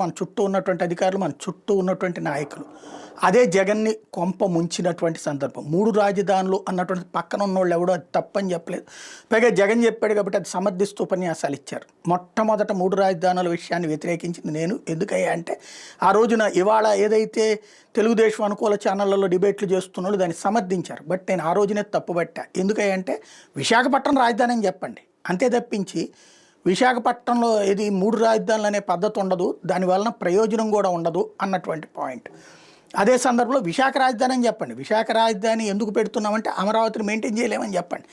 మన చుట్టూ ఉన్నటువంటి అధికారులు, మన చుట్టూ ఉన్నటువంటి నాయకులు అదే జగన్ని కొంప ముంచినటువంటి సందర్భం. 3 రాజధానులు అన్నటువంటి పక్కన ఉన్నోళ్ళు ఎవడో అది తప్పని చెప్పలేదు. పైగా జగన్ చెప్పాడు కాబట్టి అది సమర్థిస్తూ ఉపన్యాసాలు ఇచ్చారు. మొట్టమొదట 3 రాజధానుల విషయాన్ని వ్యతిరేకించింది నేను. ఎందుకయ్యా అంటే ఆ రోజున ఇవాళ ఏదైతే తెలుగుదేశం అనుకూల ఛానళ్లలో డిబేట్లు చేస్తున్నారో దాన్ని సమర్థించారు. బట్ నేను ఆ రోజునే తప్పుపట్టా. ఎందుకయ్యా అంటే విశాఖపట్నం రాజధాని అని చెప్పండి, అంతే తప్పించి విశాఖపట్నంలో ఇది 3 రాజధానులు అనే పద్ధతి ఉండదు, దానివలన ప్రయోజనం కూడా ఉండదు అన్నటువంటి పాయింట్. అదే సందర్భంలో విశాఖ రాజధాని అని చెప్పండి. విశాఖ రాజధాని ఎందుకు పెడుతున్నామంటే అమరావతిని మెయింటైన్ చేయలేమని చెప్పండి.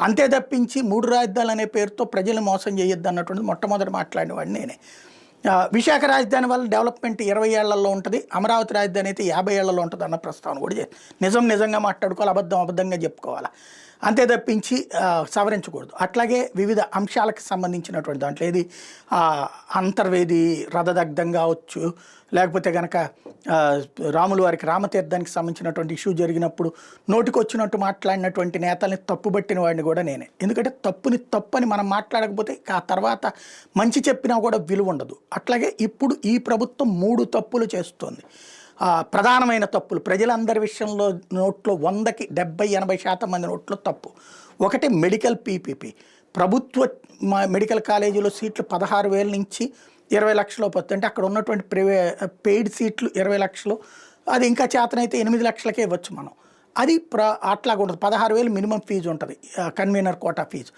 అంతే తప్పించి 3 రాజధానులు అనే పేరుతో ప్రజల్ని మోసం చేయొద్దు అన్నటువంటిది మొట్టమొదటి మాట్లాడినవాడిని నేనే. విశాఖ రాజధాని వల్ల డెవలప్మెంట్ 20 ఏళ్లలో ఉంటుంది, అమరావతి రాజధాని అయితే 50 ఏళ్లలో ఉంటుంది అన్న ప్రస్తావన కూడా నిజంగా మాట్లాడుకోవాలి, అబద్ధంగా చెప్పుకోవాలి. అంతే తప్పించి సవరించకూడదు. అట్లాగే వివిధ అంశాలకు సంబంధించినటువంటి దాంట్లో ఏది అంతర్వేది రథదగ్ధం కావచ్చు, లేకపోతే కనుక రాముల వారికి రామతీర్థానికి సంబంధించినటువంటి ఇష్యూ జరిగినప్పుడు నోటికొచ్చినట్టు మాట్లాడినటువంటి నేతల్ని తప్పుబట్టిన వాడిని కూడా నేనే. ఎందుకంటే తప్పుని తప్పని మనం మాట్లాడకపోతే ఆ తర్వాత మంచి చెప్పినా కూడా విలువ ఉండదు. అట్లాగే ఇప్పుడు ఈ ప్రభుత్వం 3 తప్పులు చేస్తోంది. ప్రధానమైన తప్పులు ప్రజలందరి విషయంలో నోట్లో 100కి 70-80% మంది నోట్లో తప్పు. ఒకటి మెడికల్ పీపీపీ. ప్రభుత్వ మెడికల్ కాలేజీలో సీట్లు 16,000 నుంచి 20 లక్షలు పోతుంది. అంటే అక్కడ ఉన్నటువంటి పెయిడ్ సీట్లు 20 లక్షలు, అది ఇంకా చేతనైతే 8 లక్షలకే ఇవ్వచ్చు మనం. అది అట్లాగా ఉంటుంది. 16,000 మినిమం ఫీజు ఉంటుంది, కన్వీనర్ కోటా ఫీజు.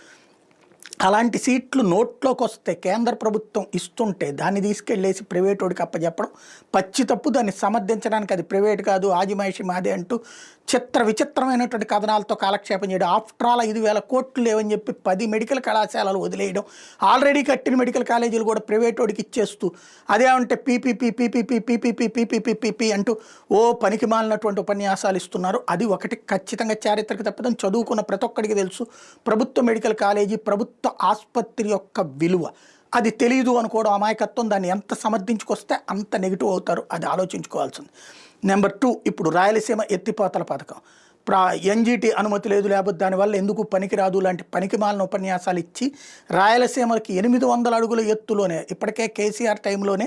అలాంటి సీట్లు నోట్లోకి వస్తే కేంద్ర ప్రభుత్వం ఇస్తుంటే దాన్ని తీసుకెళ్ళేసి ప్రైవేట్ వాడికి అప్పచెప్పడం పచ్చి తప్పు. దాన్ని సమర్థించడానికి అది ప్రైవేట్ కాదు, ఆజిమాయిషి మాదే అంటూ విచిత్రమైనటువంటి కథనాలతో కాలక్షేపం చేయడం. ఆఫ్టర్ ఆల్ 5,000 కోట్లు లేవని చెప్పి 10 మెడికల్ కళాశాలలు వదిలేయడం, ఆల్రెడీ కట్టిన మెడికల్ కాలేజీలు కూడా ప్రైవేట్ వాడికి ఇచ్చేస్తూ అదేమంటే పీపీపీ అంటూ పనికి మాలినటువంటి ఉపన్యాసాలు ఇస్తున్నారు. అది ఒకటి ఖచ్చితంగా చారిత్రక తప్పిదం. చదువుకున్న ప్రతి ఒక్కడికి తెలుసు ప్రభుత్వ మెడికల్ కాలేజీ, ప్రభుత్వ ఆసుపత్రి యొక్క విలువ. అది తెలియదు అనుకోవడం అమాయకత్వం. దాన్ని ఎంత సమర్థించుకొస్తే అంత నెగిటివ్ అవుతారు, అది ఆలోచించుకోవాల్సింది. నెంబర్ 2, ఇప్పుడు రాయలసీమ ఎత్తిపోతల పథకం. ఎన్జీటీ అనుమతి లేదు, లేకపోతే దానివల్ల ఎందుకు పనికిరాదు లాంటి పనికిమాలిన ఉపన్యాసాలు ఇచ్చి రాయలసీమకి 800 అడుగుల ఎత్తులోనే, ఇప్పటికే కేసీఆర్ టైంలోనే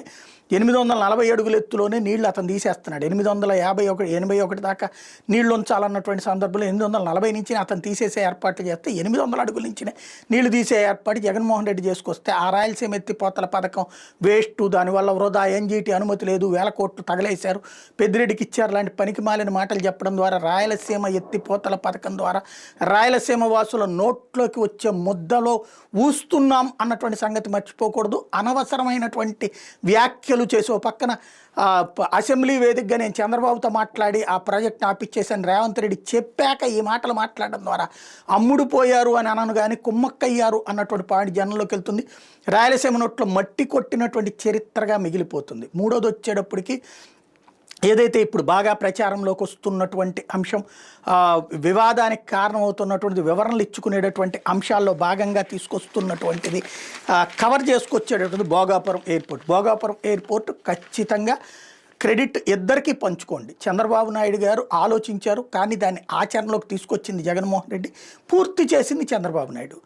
840 అడుగుల ఎత్తులోనే నీళ్లు అతను తీసేస్తున్నాడు. 851 దాకా నీళ్లు ఉంచాలన్నటువంటి సందర్భంలో 840 నుంచి అతను తీసేసే ఏర్పాట్లు చేస్తే 800 అడుగుల నుంచి నీళ్లు తీసే ఏర్పాటు జగన్మోహన్ రెడ్డి చేసుకొస్తే ఆ రాయలసీమ ఎత్తిపోతల పథకం వేస్ట్, దానివల్ల వృధా, ఎన్జీటీ అనుమతి లేదు, 1000 కోట్లు తగలేశారు, పెద్దిరెడ్డికి ఇచ్చారు లాంటి పనికి మాలిన మాటలు చెప్పడం ద్వారా రాయలసీమ ఎత్తిపోతల పథకం ద్వారా రాయలసీమ వాసుల నోట్లోకి వచ్చే ముద్దలో ఊస్తున్నాం అన్నటువంటి సంగతి మర్చిపోకూడదు. అనవసరమైనటువంటి వ్యాఖ్యలు చేసి ఓ పక్కన అసెంబ్లీ వేదికగా నేను చంద్రబాబుతో మాట్లాడి ఆ ప్రాజెక్ట్ని ఆపిచ్చేసాను రేవంత్ రెడ్డి చెప్పాక ఈ మాటలు మాట్లాడడం ద్వారా అమ్ముడు పోయారు అని అనను కానీ కుమ్మక్కయ్యారు అన్నటువంటి పాయింట్ జనంలోకి వెళ్తుంది. రాయలసీమ నోట్లో మట్టి కొట్టినటువంటి చరిత్రగా మిగిలిపోతుంది. మూడోది వచ్చేటప్పటికి ఏదైతే ఇప్పుడు బాగా ప్రచారంలోకి వస్తున్నటువంటి అంశం, వివాదానికి కారణమవుతున్నటువంటి వివరణలు ఇచ్చుకునేటటువంటి అంశాల్లో భాగంగా తీసుకొస్తున్నటువంటిది కవర్ చేసుకొచ్చేటటువంటి భోగాపురం ఎయిర్పోర్ట్. భోగాపురం ఎయిర్పోర్ట్ ఖచ్చితంగా క్రెడిట్ ఇద్దరికీ పంచుకోండి. చంద్రబాబు నాయుడు గారు ఆలోచించారు, కానీ దాన్ని ఆచరణలోకి తీసుకొచ్చింది జగన్మోహన్ రెడ్డి, పూర్తి చేసింది చంద్రబాబు నాయుడు.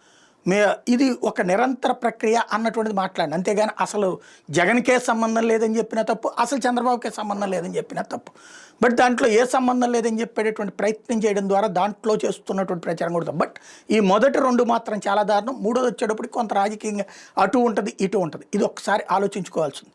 ఇది ఒక నిరంతర ప్రక్రియ అన్నటువంటిది మాట్లాడండి. అంతేగాని అసలు జగన్కే సంబంధం లేదని చెప్పిన తప్పు, అసలు చంద్రబాబుకే సంబంధం లేదని చెప్పిన తప్పు. బట్ దాంట్లో ఏ సంబంధం లేదని చెప్పేటటువంటి ప్రయత్నం చేయడం ద్వారా దాంట్లో చేస్తున్నటువంటి ప్రచారం కూడా. బట్ ఈ మొదటి 2 మాత్రం చాలా దారుణం. మూడోది వచ్చేటప్పటికి కొంత రాజకీయంగా అటు ఉంటుంది ఇటు ఉంటుంది. ఇది ఒకసారి ఆలోచించుకోవాల్సింది.